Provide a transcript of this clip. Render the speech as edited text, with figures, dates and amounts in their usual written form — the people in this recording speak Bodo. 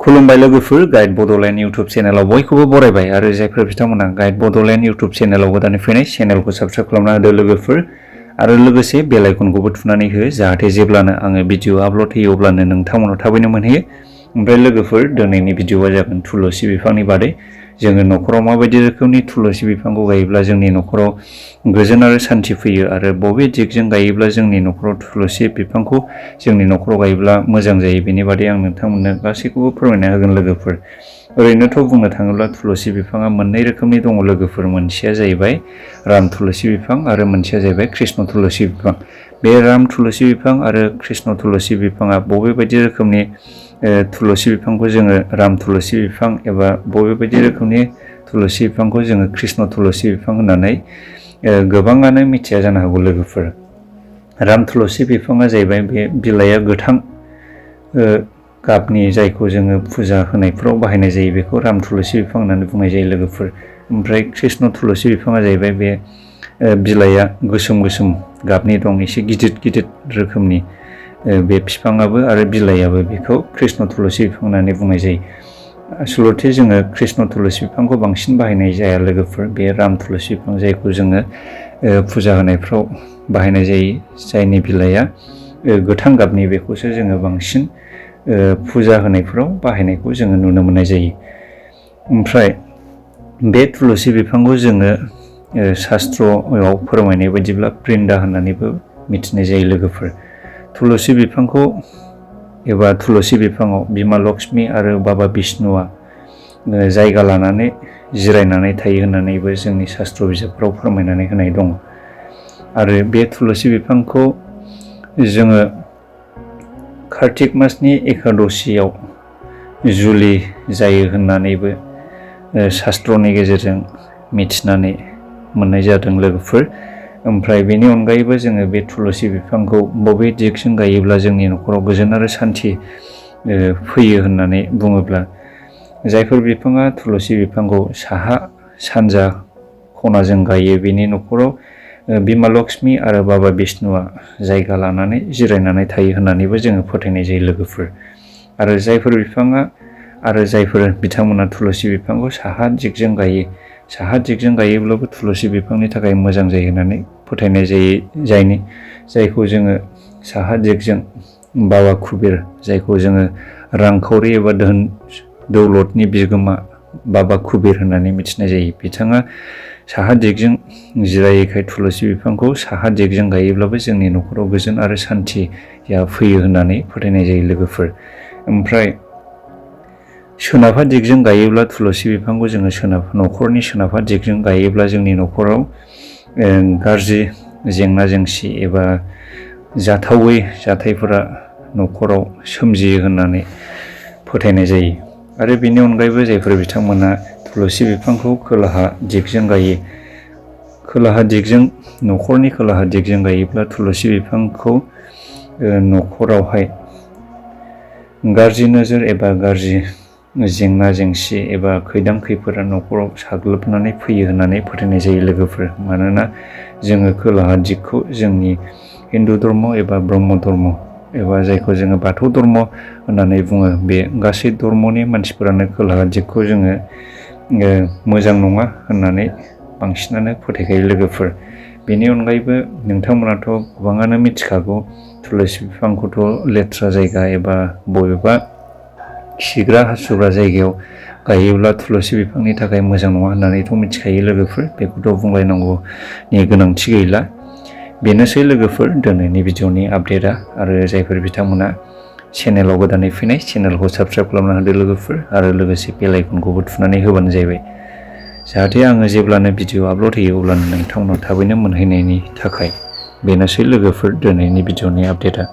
खुलुमबाय लोगोफोर गाइड बड'लेण्ड इउटुब चेनेलाव बयखौबो बरायबाय आरो जायफोर बिथांमोना गाइड बड'लेण्ड इउटुब चेनेलाव गोदानै फैनाय चेनेलखौ साबस्क्राइब खालामना होदो लोगोफोर आरो लोगोसे बेल आइकनखौबो थुनानै हो जाहाथे जेब्लानो आङो भिडिअ आपल'ड होयो अब्लानो नोंथांमोनाव थाबैनो मोनहैयो। ओमफ्राय लोगोफोर दिनैनि भिडिअआ जागोन थुलसि बिफांनि बादै जोङो न'खराव माबायदि रोखोमनि थुलसि बिफांखौ गायोब्ला जोंनि न'खराव गोजोन आरो सान्थि फैयो आरो बबे दिगजों गायोब्ला जोंनि न'खराव थुलसि बिफांखौ जोंनि न'खराव गायोब्ला मोजां जायो बेनि बादै आं नोंथांमोननो गासैखौबो फोरमायना होगोन लोगोफोर। ओरैनोथ' बुंनो थाङोब्ला थुलसि बिफाङा मोननै रोखोमनि दङ लोगोफोर। मोनसेया जाहैबाय राम थुलसि बिफां आरो मोनसेया जाहैबाय कृष्ण थुलसि बिफां। बे राम थुलसि बिफां आरो कृष्ण थुलसि बिफाङा बबे बायदि रोखोमनि थुलसि बिफांखौ जोङो राम थुलसि बिफां एबा बबे बायदि रोखोमनि थुलसि बिफांखौ जोङो कृष्ण थुलसि बिफां होननानै गोबाङानो मिथिया जानो हागौ लोगोफोर। राम थुलसि बिफाङा जाहैबाय बे बिलाइया गोथां गाबनि जायखौ जोङो फुजा होनायफ्राव बाहायनाय जायो बेखौ राम थुलसि बिफां होननानै बुंनाय जायो लोगोफोर। ओमफ्राय कृष्ण थुलसि बिफाङा जाहैबाय बे बिलाइया गोसोम गोसोम गाबनि दं, एसे गिदिर गिदिर रोखोमनि बे बिफाङाबो आरो बिलाइयाबो, बेखौ कृष्ण थुलसि बिफां होननानै बुंनाय जायो। आसलथे जोङो कृष्ण थुलसि बिफांखौ बांसिन बाहायनाय जाया लोगोफोर। बे राम थुलसि बिफां जायखौ जोङो फुजा होनायफ्राव बाहायनाय जायो, जायनि बिलाइया गोथां गाबनि, बेखौसो जोङो बांसिन फुजा होनायफ्राव बाहायनायखौ जोङो नुनो मोननाय जायो। ओमफ्राय बे थुलसि बिफांखौ जोङो शास्त्रआव फोरमायनाय बायदिब्ला बृन्दा होननानैबो मिथिनाय जायो लोगोफोर। थुलसि बिफांखौ एबा थुलसि बिफाङाव बिमा लक्ष्मी आरो बाबा बिष्णुआ जायगा लानानै जिरायनानै थायो होननानैबो जोंनि शास्त्र बिजाबफ्राव फोरमायनानै होनाय दङ। आरो बे थुलसि बिफांखौ जोङो कार्तिक मासनि एकादशियाव जुलि जायो होननानैबो शास्त्रनि गेजेरजों मिथिनानै मोननाय जादों लोगोफोर। ओमफ्राय बेनि अनगायैबो जोङो बे थुलसि बिफांखौ बबे दिगजों गायोब्ला जोंनि न'खराव गोजोन आरो सान्थि फैयो होननानै बुङोब्ला, जायफोर बिफाङा थुलसि बिफांखौ साहा सानजा खनाजों गायो बेनि न'खराव बिमा लक्ष्मी आरो बाबा बिष्णुआ जायगा लानानै जिरायनानै थायो होननानैबो जोङो फोथायनाय जायो लोगोफोर। आरो जायफोर बिथांमोना थुलसि बिफांखौ साहा दिगजों गायो, साहा दिगजों गायोब्लाबो थुलसि बिफांनि थाखाय मोजां जायो होननानै फोथायनाय जायो। जायखौ जोङो साहा दिगजों बाबा कुबेर, जायखौ जोङो रांखावरि एबा धोन दौलतनि बिगोमा बाबा कुबेर होननानै मिथिनाय जायो, बिथाङा साहा दिगजों जिरायैखाय थुलसि बिफांखौ साहा दिगजों गायोब्लाबो जोंनि न'खराव गोजोन आरो सान्थिया फैयो होननानै फोथायनाय जायो लोगोफोर। ओमफ्राय सोनाबहा दिगजों गायोब्ला थुलसि बिफांखौ जोङो न'खरनि सोनाबहा दिगजों गायोब्ला जोंनि न'खराव गाज्रि जेंना जेंसि एबा जाथावै जाथायफोरा न'खराव सोमजियो होननानै फोथायनाय जायो। आरो बेनि अनगायैबो जायफोर बिथांमोना थुलसि बिफांखौ खोलाहा दिगजों गायो, न'खरनि खोलाहा दिगजों गायोब्ला थुलसि बिफांखौ न'खरावहाय गाज्रि नोजोर एबा गाज्रि जेंना जेंसि एबा खैदां खैफोदा न'खराव साग्लोबनानै फैयो होननानै फोथायनाय जायो लोगोफोर। मानोना जोङो खोलाहा दिगखौ जोंनि हिन्दु धर्म एबा ब्रह्म धर्म एबा जायखौ जोङो बाथौ धर्म होननानै बुङो, बे गासै धर्मनि मानसिफोरानो खोलाहा दिगखौ जोङो मोजां नङा होननानै बांसिनानो फोथायखायो लोगोफोर। बेनि अनगायैबो नोंथांमोनाथ' गोबाङानो मिथिखागौ, थुलसि बिफांखौथ' लेथ्रा जायगा एबा बबेबा खिग्रा हासुग्रा जायगायाव गायोब्ला थुलसि बिफांनि थाखाय मोजां नङा होननानैथ' मिथिखायो लोगोफोर। बेखौथ' बुंलायनांगौनि गोनांथि गैला। बेनोसै लोगोफोर दिनैनि भिडिअनि आपडेटआ। आरो जायफोर बिथांमोना चेनेलाव गोदानै फैनाय, चेनेलखौ साबस्क्राइब खालामना होदो लोगोफोर आरो लोगोसे बेल आइकनखौबो थुनानै होबानो जाबाय, जाहाथे आङो जेब्लानो भिडिअ आपल'ड होयो अब्लानो नोंथांमोनाव थाबैनो मोनहैनायनि थाखाय। बेनोसै लोगोफोर दिनैनि भिडिअनि आपडेटआ।